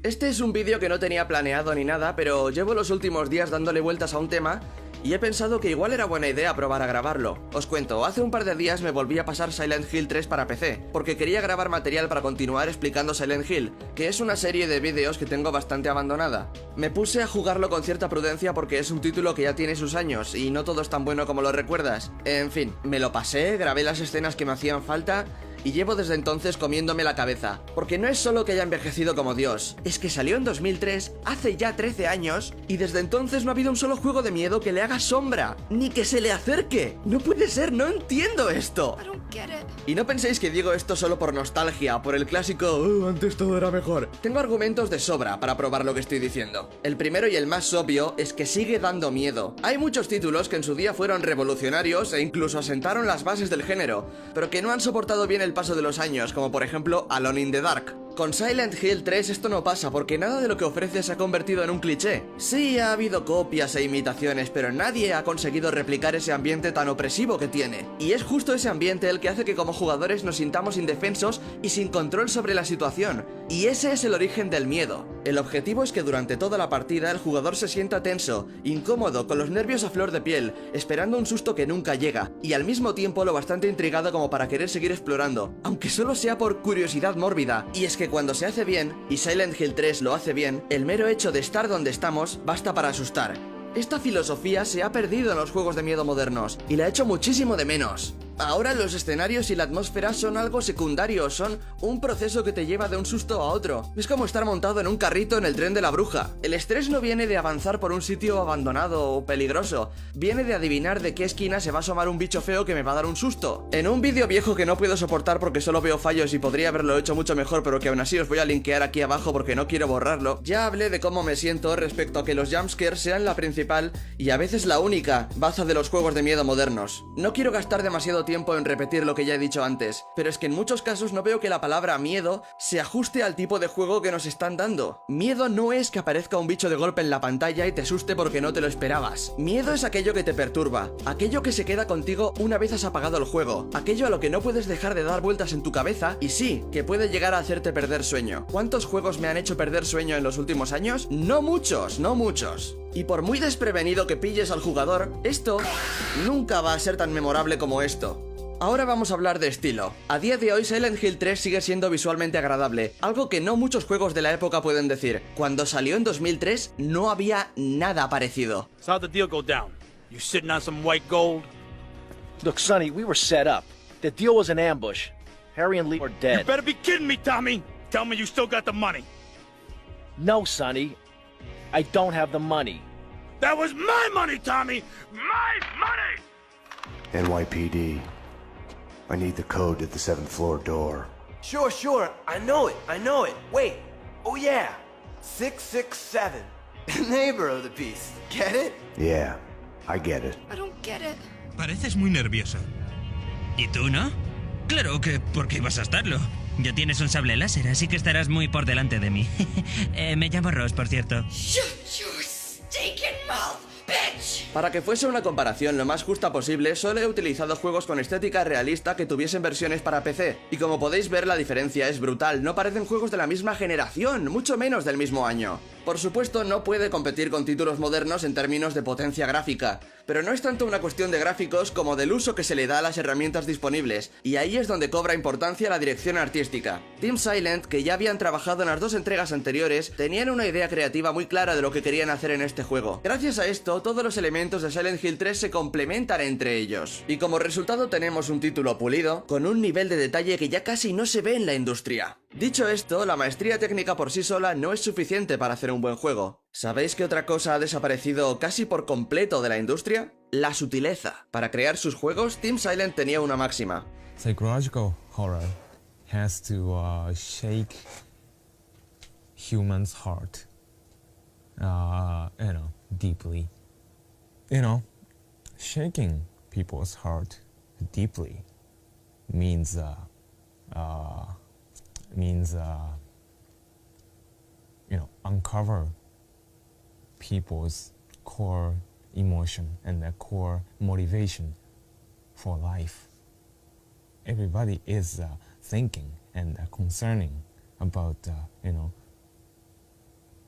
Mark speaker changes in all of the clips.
Speaker 1: Este es un vídeo que no tenía planeado ni nada, pero llevo los últimos días dándole vueltas a un tema y he pensado que igual era buena idea probar a grabarlo. Os cuento, hace un par de días me volví a pasar Silent Hill 3 para PC, porque quería grabar material para continuar explicando Silent Hill, que es una serie de vídeos que tengo bastante abandonada. Me puse a jugarlo con cierta prudencia porque es un título que ya tiene sus años y no todo es tan bueno como lo recuerdas. En fin, me lo pasé, grabé las escenas que me hacían falta y llevo desde entonces comiéndome la cabeza, porque no es solo que haya envejecido como Dios, es que salió en 2003, hace ya 13 años, y desde entonces no ha habido un solo juego de miedo que le haga sombra, ni que se le acerque. No puede ser, no entiendo esto. Y no penséis que digo esto solo por nostalgia, por el clásico antes todo era mejor. Tengo argumentos de sobra para probar lo que estoy diciendo. El primero y el más obvio es que sigue dando miedo. Hay muchos títulos que en su día fueron revolucionarios e incluso asentaron las bases del género, pero que no han soportado bien el paso de los años, como por ejemplo Alone in the Dark. Con Silent Hill 3 esto no pasa porque nada de lo que ofrece se ha convertido en un cliché. Sí, ha habido copias e imitaciones, pero nadie ha conseguido replicar ese ambiente tan opresivo que tiene. Y es justo ese ambiente el que hace que como jugadores nos sintamos indefensos y sin control sobre la situación. Y ese es el origen del miedo. El objetivo es que durante toda la partida el jugador se sienta tenso, incómodo, con los nervios a flor de piel, esperando un susto que nunca llega, y al mismo tiempo lo bastante intrigado como para querer seguir explorando, aunque solo sea por curiosidad mórbida. Y es que cuando se hace bien, y Silent Hill 3 lo hace bien, el mero hecho de estar donde estamos basta para asustar. Esta filosofía se ha perdido en los juegos de miedo modernos, y la echo muchísimo de menos. Ahora los escenarios y la atmósfera son algo secundario, son un proceso que te lleva de un susto a otro. Es como estar montado en un carrito en el tren de la bruja. El estrés no viene de avanzar por un sitio abandonado o peligroso, viene de adivinar de qué esquina se va a asomar un bicho feo que me va a dar un susto. En un vídeo viejo que no puedo soportar porque solo veo fallos y podría haberlo hecho mucho mejor, pero que aún así os voy a linkear aquí abajo porque no quiero borrarlo, ya hablé de cómo me siento respecto a que los jumpscares sean la principal y a veces la única baza de los juegos de miedo modernos. No quiero gastar demasiado tiempo en repetir lo que ya he dicho antes, pero es que en muchos casos no veo que la palabra miedo se ajuste al tipo de juego que nos están dando. Miedo no es que aparezca un bicho de golpe en la pantalla y te asuste porque no te lo esperabas. Miedo es aquello que te perturba, aquello que se queda contigo una vez has apagado el juego, aquello a lo que no puedes dejar de dar vueltas en tu cabeza y sí, que puede llegar a hacerte perder sueño. ¿Cuántos juegos me han hecho perder sueño en los últimos años? No muchos, no muchos. Y por muy desprevenido que pilles al jugador, esto nunca va a ser tan memorable como esto. Ahora vamos a hablar de estilo. A día de hoy Silent Hill 3 sigue siendo visualmente agradable, algo que no muchos juegos de la época pueden decir. Cuando salió en 2003 no había nada parecido.
Speaker 2: So how'd the deal go down? You sitting on some white gold?
Speaker 3: Look, Sonny, we were set up. The deal was an ambush. Harry and Lee are dead.
Speaker 2: You better be kidding me, Tommy! Tell me you still got the money.
Speaker 3: No, Sonny. I don't have the money.
Speaker 2: That was my money, Tommy! My money!
Speaker 4: NYPD. I need the code to the 7th floor door.
Speaker 5: Sure. I know it. Wait. Oh yeah. 667. Neighbor of the piece. Get it?
Speaker 4: Yeah, I get it.
Speaker 6: I don't get it.
Speaker 7: Pareces muy nervioso. ¿Y tú no? Claro que porque ibas a estarlo. Ya tienes un sable láser, así que estarás muy por delante de mí. Me llamo Ross, por cierto.
Speaker 6: Shut your stinking mouth, bitch!
Speaker 1: Para que fuese una comparación lo más justa posible, solo he utilizado juegos con estética realista que tuviesen versiones para PC. Y como podéis ver, la diferencia es brutal, no parecen juegos de la misma generación, mucho menos del mismo año. Por supuesto, no puede competir con títulos modernos en términos de potencia gráfica, pero no es tanto una cuestión de gráficos como del uso que se le da a las herramientas disponibles, y ahí es donde cobra importancia la dirección artística. Team Silent, que ya habían trabajado en las dos entregas anteriores, tenían una idea creativa muy clara de lo que querían hacer en este juego. Gracias a esto, todos los elementos de Silent Hill 3 se complementan entre ellos, y como resultado tenemos un título pulido, con un nivel de detalle que ya casi no se ve en la industria. Dicho esto, la maestría técnica por sí sola no es suficiente para hacer un buen juego. ¿Sabéis qué otra cosa ha desaparecido casi por completo de la industria? La sutileza. Para crear sus juegos, Team Silent tenía una máxima.
Speaker 8: Psychological horror has to shake human's heart, deeply. Shaking people's heart deeply means uncover people's core emotion and their core motivation for life. Everybody is thinking and concerning about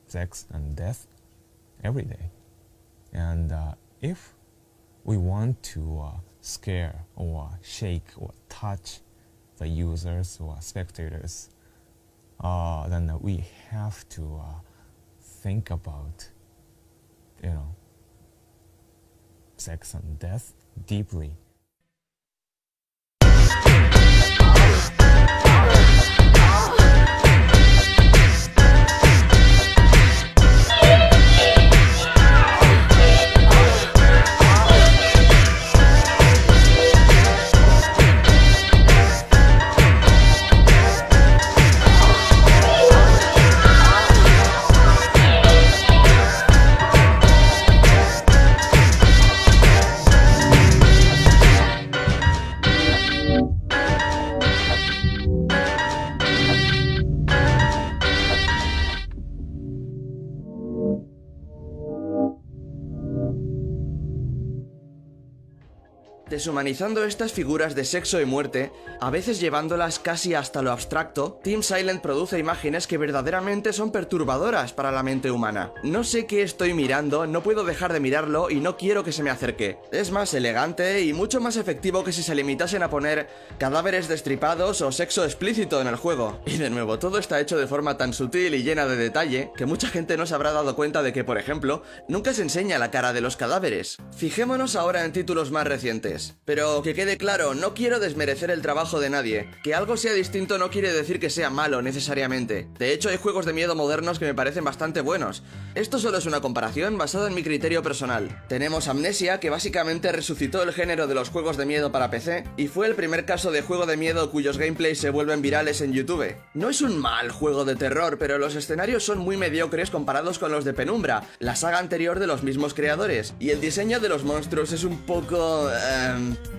Speaker 8: sex and death every day. And if we want to scare or shake or touch the users or spectators, then we have to think about, sex and death deeply.
Speaker 1: Deshumanizando estas figuras de sexo y muerte, a veces llevándolas casi hasta lo abstracto, Team Silent produce imágenes que verdaderamente son perturbadoras para la mente humana. No sé qué estoy mirando, no puedo dejar de mirarlo y no quiero que se me acerque. Es más elegante y mucho más efectivo que si se limitasen a poner cadáveres destripados o sexo explícito en el juego. Y de nuevo, todo está hecho de forma tan sutil y llena de detalle que mucha gente no se habrá dado cuenta de que, por ejemplo, nunca se enseña la cara de los cadáveres. Fijémonos ahora en títulos más recientes. Pero que quede claro, no quiero desmerecer el trabajo de nadie. Que algo sea distinto no quiere decir que sea malo necesariamente. De hecho, hay juegos de miedo modernos que me parecen bastante buenos. Esto solo es una comparación basada en mi criterio personal. Tenemos Amnesia, que básicamente resucitó el género de los juegos de miedo para PC, y fue el primer caso de juego de miedo cuyos gameplays se vuelven virales en YouTube. No es un mal juego de terror, pero los escenarios son muy mediocres comparados con los de Penumbra, la saga anterior de los mismos creadores, y el diseño de los monstruos es un poco...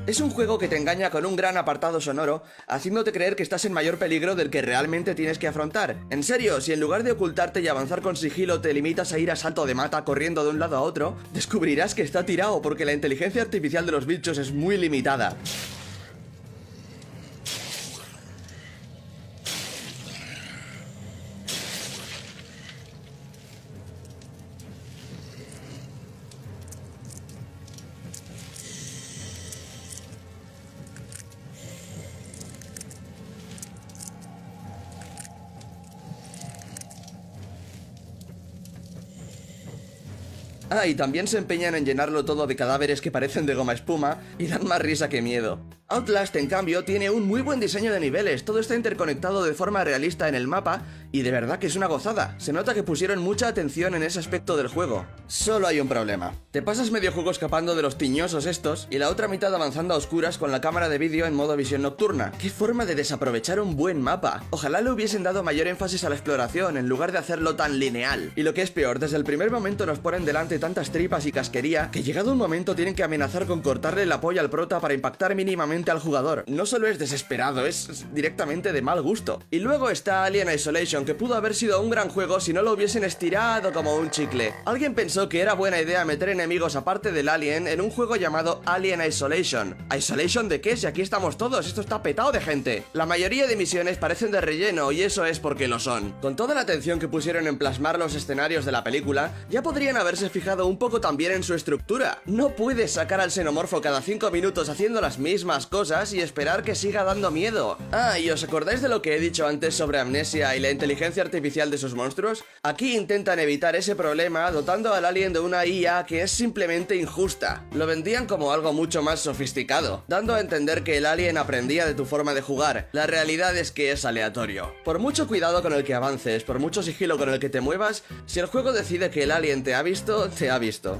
Speaker 1: Es un juego que te engaña con un gran apartado sonoro, haciéndote creer que estás en mayor peligro del que realmente tienes que afrontar. En serio, si en lugar de ocultarte y avanzar con sigilo te limitas a ir a salto de mata corriendo de un lado a otro, descubrirás que está tirado porque la inteligencia artificial de los bichos es muy limitada. Ah, y también se empeñan en llenarlo todo de cadáveres que parecen de goma espuma y dan más risa que miedo. Outlast, en cambio, tiene un muy buen diseño de niveles, todo está interconectado de forma realista en el mapa y de verdad que es una gozada. Se nota que pusieron mucha atención en ese aspecto del juego. Solo hay un problema. Te pasas medio juego escapando de los tiñosos estos y la otra mitad avanzando a oscuras con la cámara de vídeo en modo visión nocturna. ¡Qué forma de desaprovechar un buen mapa! Ojalá le hubiesen dado mayor énfasis a la exploración en lugar de hacerlo tan lineal. Y lo que es peor, desde el primer momento nos ponen delante tantas tripas y casquería que llegado un momento tienen que amenazar con cortarle la polla al prota para impactar mínimamente al jugador. No solo es desesperado, es directamente de mal gusto. Y luego está Alien Isolation, que pudo haber sido un gran juego si no lo hubiesen estirado como un chicle. Alguien pensó que era buena idea meter enemigos aparte del Alien en un juego llamado Alien Isolation. ¿Isolation de qué? Si aquí estamos todos, esto está petado de gente. La mayoría de misiones parecen de relleno y eso es porque lo son. Con toda la atención que pusieron en plasmar los escenarios de la película, ya podrían haberse fijado un poco también en su estructura. No puedes sacar al xenomorfo cada 5 minutos haciendo las mismas cosas y esperar que siga dando miedo. Ah, ¿y os acordáis de lo que he dicho antes sobre Amnesia y la inteligencia artificial de sus monstruos? Aquí intentan evitar ese problema dotando al alien de una IA que es simplemente injusta. Lo vendían como algo mucho más sofisticado, dando a entender que el alien aprendía de tu forma de jugar. La realidad es que es aleatorio. Por mucho cuidado con el que avances, por mucho sigilo con el que te muevas, si el juego decide que el alien te ha visto, te ha visto.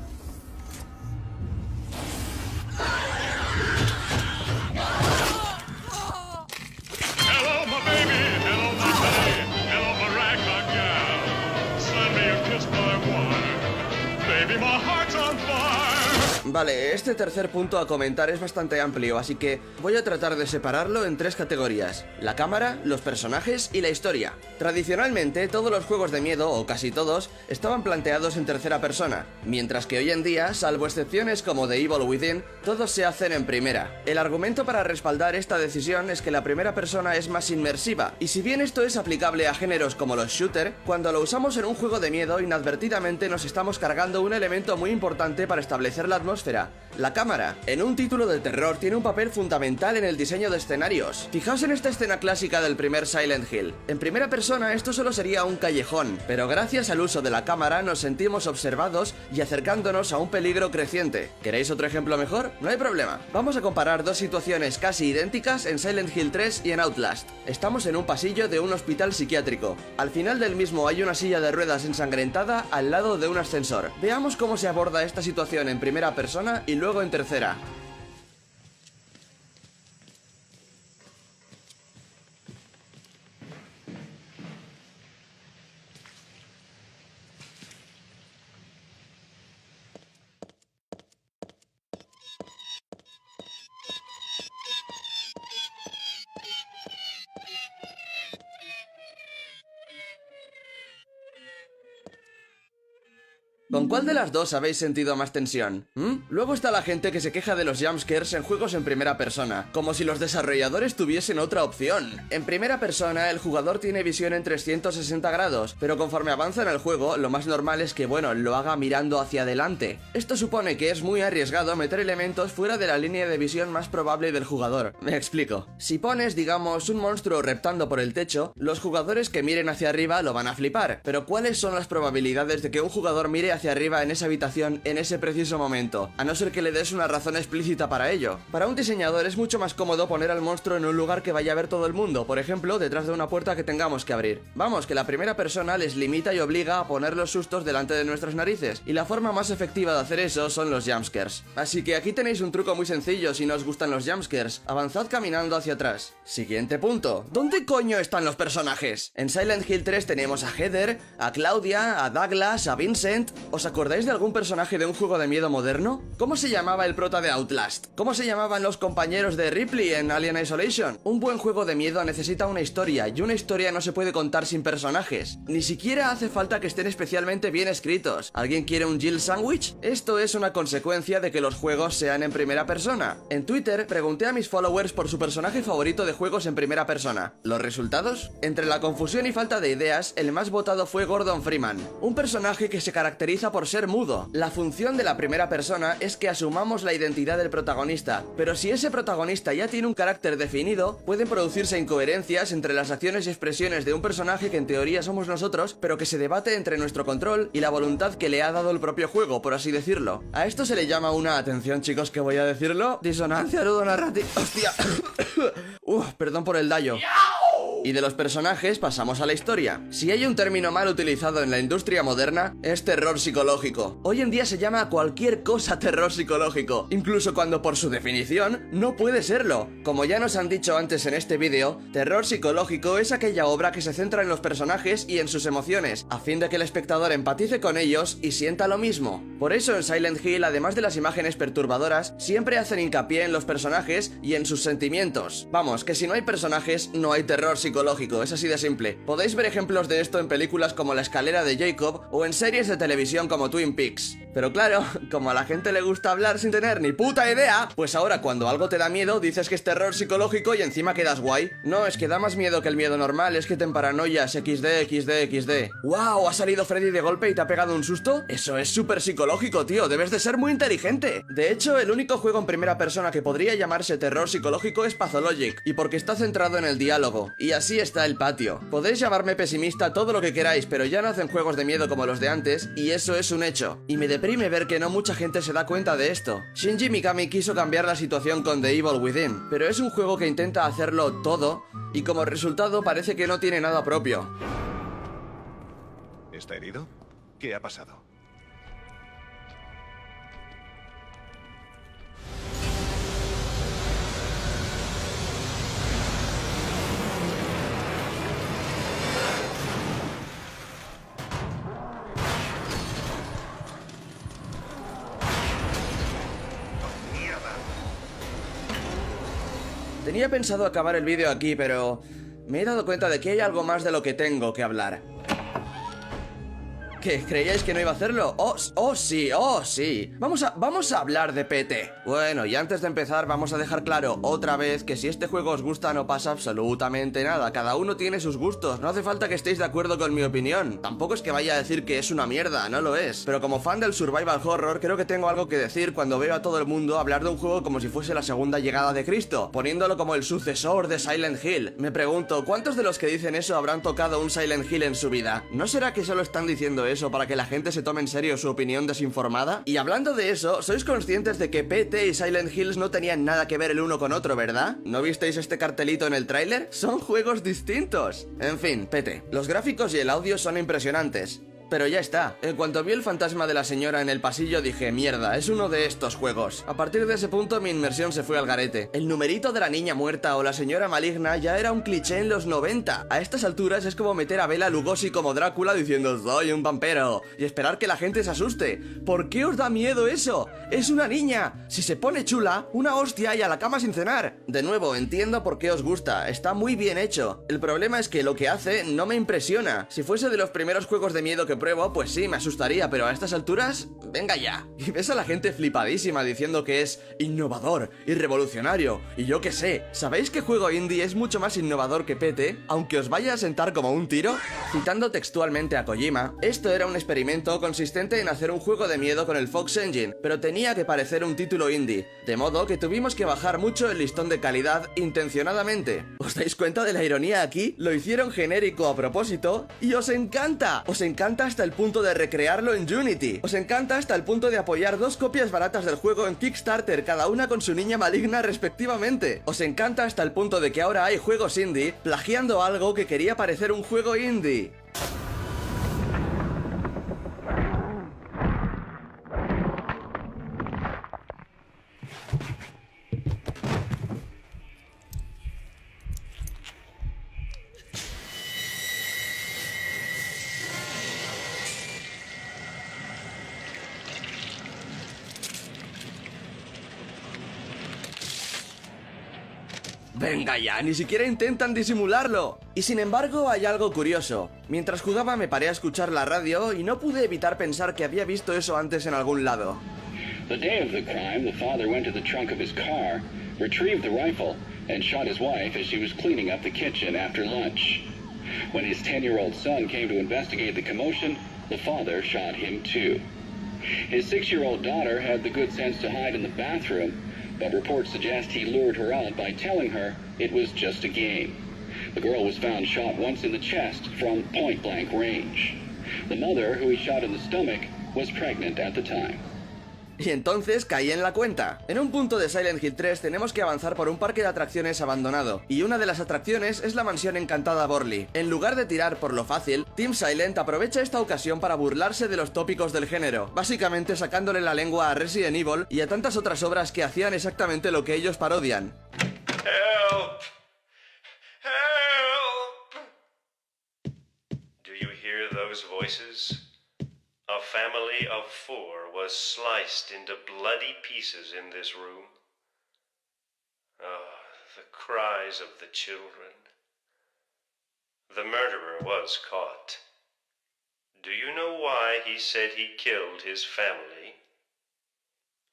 Speaker 2: Hello, my baby. Hello, my baby. Hello, my ragtime gal. Send me a kiss, my wine. Baby, my heart's on fire.
Speaker 1: Vale, este tercer punto a comentar es bastante amplio, así que voy a tratar de separarlo en 3 categorías: la cámara, los personajes y la historia. Tradicionalmente, todos los juegos de miedo, o casi todos, estaban planteados en tercera persona, mientras que hoy en día, salvo excepciones como The Evil Within, todos se hacen en primera. El argumento para respaldar esta decisión es que la primera persona es más inmersiva, y si bien esto es aplicable a géneros como los shooter, cuando lo usamos en un juego de miedo, inadvertidamente nos estamos cargando un elemento muy importante para establecer la atmósfera: la cámara. En un título de terror tiene un papel fundamental en el diseño de escenarios. Fijaos en esta escena clásica del primer Silent Hill. En primera persona esto solo sería un callejón, pero gracias al uso de la cámara nos sentimos observados y acercándonos a un peligro creciente. ¿Queréis otro ejemplo mejor? No hay problema. Vamos a comparar dos situaciones casi idénticas en Silent Hill 3 y en Outlast. Estamos en un pasillo de un hospital psiquiátrico. Al final del mismo hay una silla de ruedas ensangrentada al lado de un ascensor. Veamos cómo se aborda esta situación en primera persona y luego en tercera. ¿Con cuál de las dos habéis sentido más tensión? Luego está la gente que se queja de los jumpscares en juegos en primera persona, como si los desarrolladores tuviesen otra opción. En primera persona, el jugador tiene visión en 360 grados, pero conforme avanza en el juego, lo más normal es que, bueno, lo haga mirando hacia adelante. Esto supone que es muy arriesgado meter elementos fuera de la línea de visión más probable del jugador. Me explico. Si pones, digamos, un monstruo reptando por el techo, los jugadores que miren hacia arriba lo van a flipar. Pero ¿cuáles son las probabilidades de que un jugador mire hacia arriba en esa habitación en ese preciso momento? A no ser que le des una razón explícita para ello. Para un diseñador es mucho más cómodo poner al monstruo en un lugar que vaya a ver todo el mundo, por ejemplo, detrás de una puerta que tengamos que abrir. Vamos, que la primera persona les limita y obliga a poner los sustos delante de nuestras narices, y la forma más efectiva de hacer eso son los jumpscares. Así que aquí tenéis un truco muy sencillo si no os gustan los jumpscares: avanzad caminando hacia atrás. Siguiente punto: ¿dónde coño están los personajes? En Silent Hill 3 tenemos a Heather, a Claudia, a Douglas, a Vincent. ¿Os acordáis de algún personaje de un juego de miedo moderno? ¿Cómo se llamaba el prota de Outlast? ¿Cómo se llamaban los compañeros de Ripley en Alien Isolation? Un buen juego de miedo necesita una historia, y una historia no se puede contar sin personajes. Ni siquiera hace falta que estén especialmente bien escritos. ¿Alguien quiere un Jill Sandwich? Esto es una consecuencia de que los juegos sean en primera persona. En Twitter pregunté a mis followers por su personaje favorito de juegos en primera persona. ¿Los resultados? Entre la confusión y falta de ideas, el más votado fue Gordon Freeman, un personaje que se caracteriza por ser mudo. La función de la primera persona es que asumamos la identidad del protagonista, pero si ese protagonista ya tiene un carácter definido, pueden producirse incoherencias entre las acciones y expresiones de un personaje que en teoría somos nosotros, pero que se debate entre nuestro control y la voluntad que le ha dado el propio juego, por así decirlo. A esto se le llama una, atención chicos que voy a decirlo, disonancia ludonarrativa. ¡Hostia! Perdón por el daño. Y de los personajes pasamos a la historia. Si hay un término mal utilizado en la industria moderna, es terror psicológico. Hoy en día se llama a cualquier cosa terror psicológico, incluso cuando por su definición no puede serlo. Como ya nos han dicho antes en este vídeo, terror psicológico es aquella obra que se centra en los personajes y en sus emociones, a fin de que el espectador empatice con ellos y sienta lo mismo. Por eso en Silent Hill, además de las imágenes perturbadoras, siempre hacen hincapié en los personajes y en sus sentimientos. Vamos, que si no hay personajes, no hay terror psicológico, es así de simple. Podéis ver ejemplos de esto en películas como La escalera de Jacob o en series de televisión como Twin Peaks. Pero claro, como a la gente le gusta hablar sin tener ni puta idea, pues ahora cuando algo te da miedo dices que es terror psicológico y encima quedas guay. No, es que da más miedo que el miedo normal, es que te emparanoias, XD. ¡Wow! ¿Ha salido Freddy de golpe y te ha pegado un susto? Eso es súper psicológico, tío, debes de ser muy inteligente. De hecho, el único juego en primera persona que podría llamarse terror psicológico es Pathologic, y porque está centrado en el diálogo. Y así está el patio. Podéis llamarme pesimista todo lo que queráis, pero ya no hacen juegos de miedo como los de antes, y eso es un hecho. Y me deprime ver que no mucha gente se da cuenta de esto. Shinji Mikami quiso cambiar la situación con The Evil Within, pero es un juego que intenta hacerlo todo, y como resultado parece que no tiene nada propio.
Speaker 9: ¿Está herido? ¿Qué ha pasado?
Speaker 1: Tenía pensado acabar el vídeo aquí, pero me he dado cuenta de que hay algo más de lo que tengo que hablar. ¿Qué? ¿Creíais que no iba a hacerlo? ¡Oh, sí! Vamos a hablar de PT. Bueno, y antes de empezar vamos a dejar claro otra vez que si este juego os gusta no pasa absolutamente nada. Cada uno tiene sus gustos, no hace falta que estéis de acuerdo con mi opinión. Tampoco es que vaya a decir que es una mierda, no lo es. Pero como fan del survival horror creo que tengo algo que decir cuando veo a todo el mundo hablar de un juego como si fuese la segunda llegada de Cristo, poniéndolo como el sucesor de Silent Hill. Me pregunto, ¿cuántos de los que dicen eso habrán tocado un Silent Hill en su vida? ¿No será que solo están diciendo eso para que la gente se tome en serio su opinión desinformada? Y hablando de eso, ¿sois conscientes de que PT y Silent Hills no tenían nada que ver el uno con otro, verdad? ¿No visteis este cartelito en el tráiler? Son juegos distintos. En fin, PT. Los gráficos y el audio son impresionantes. Pero ya está. En cuanto vi el fantasma de la señora en el pasillo dije, mierda, es uno de estos juegos. A partir de ese punto mi inmersión se fue al garete. El numerito de la niña muerta o la señora maligna ya era un cliché en los 90. A estas alturas es como meter a Bela Lugosi como Drácula diciendo soy un vampiro y esperar que la gente se asuste. ¿Por qué os da miedo eso? Es una niña. Si se pone chula, una hostia y a la cama sin cenar. De nuevo, entiendo por qué os gusta. Está muy bien hecho. El problema es que lo que hace no me impresiona. Si fuese de los primeros juegos de miedo que pruebo, pues sí, me asustaría, pero a estas alturas, venga ya. Y ves a la gente flipadísima diciendo que es innovador y revolucionario, y yo qué sé. ¿Sabéis qué juego indie es mucho más innovador que PT, aunque os vaya a sentar como un tiro? Citando textualmente a Kojima, esto era un experimento consistente en hacer un juego de miedo con el Fox Engine, pero tenía que parecer un título indie, de modo que tuvimos que bajar mucho el listón de calidad intencionadamente. ¿Os dais cuenta de la ironía aquí? Lo hicieron genérico a propósito y os encanta. Os encanta hasta el punto de recrearlo en Unity. Os encanta hasta el punto de apoyar 2 copias baratas del juego en Kickstarter, cada una con su niña maligna respectivamente. Os encanta hasta el punto de que ahora hay juegos indie plagiando algo que quería parecer un juego indie. Venga ya, ni siquiera intentan disimularlo. Y sin embargo hay algo curioso. Mientras jugaba me paré a escuchar la radio y no pude evitar pensar que había visto eso antes en algún lado.
Speaker 10: The day of the crime, the father went to the trunk of his car, retrieved the rifle, and shot his wife as she was cleaning up the kitchen after lunch. When his 10-year-old son came to investigate the commotion, the father shot him too. His 6-year-old daughter had the good sense to hide in the bathroom, but reports suggest he lured her out by telling her it was just a game. The girl was found shot once in the chest from point-blank range. The mother, who he shot in the stomach, was pregnant at the time.
Speaker 1: Y entonces caí en la cuenta. En un punto de Silent Hill 3 tenemos que avanzar por un parque de atracciones abandonado, y una de las atracciones es la mansión encantada Borley. En lugar de tirar por lo fácil, Team Silent aprovecha esta ocasión para burlarse de los tópicos del género, básicamente sacándole la lengua a Resident Evil y a tantas otras obras que hacían exactamente lo que ellos parodian.
Speaker 11: Help! Help! Do you hear those voices? A family of 4 was sliced into bloody pieces in this room. Oh, the cries of the children. The murderer was caught. Do you know why he said he killed his family?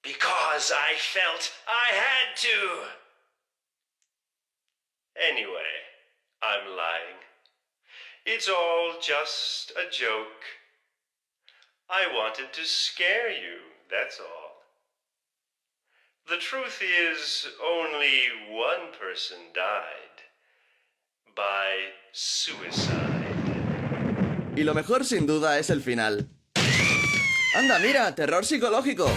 Speaker 11: Because I felt I had to! Anyway, I'm lying. It's all just a joke. I wanted to scare you, that's all. The truth is, only one person died. By suicide.
Speaker 1: Y lo mejor sin duda es el final. ¡Anda, mira! ¡Terror psicológico!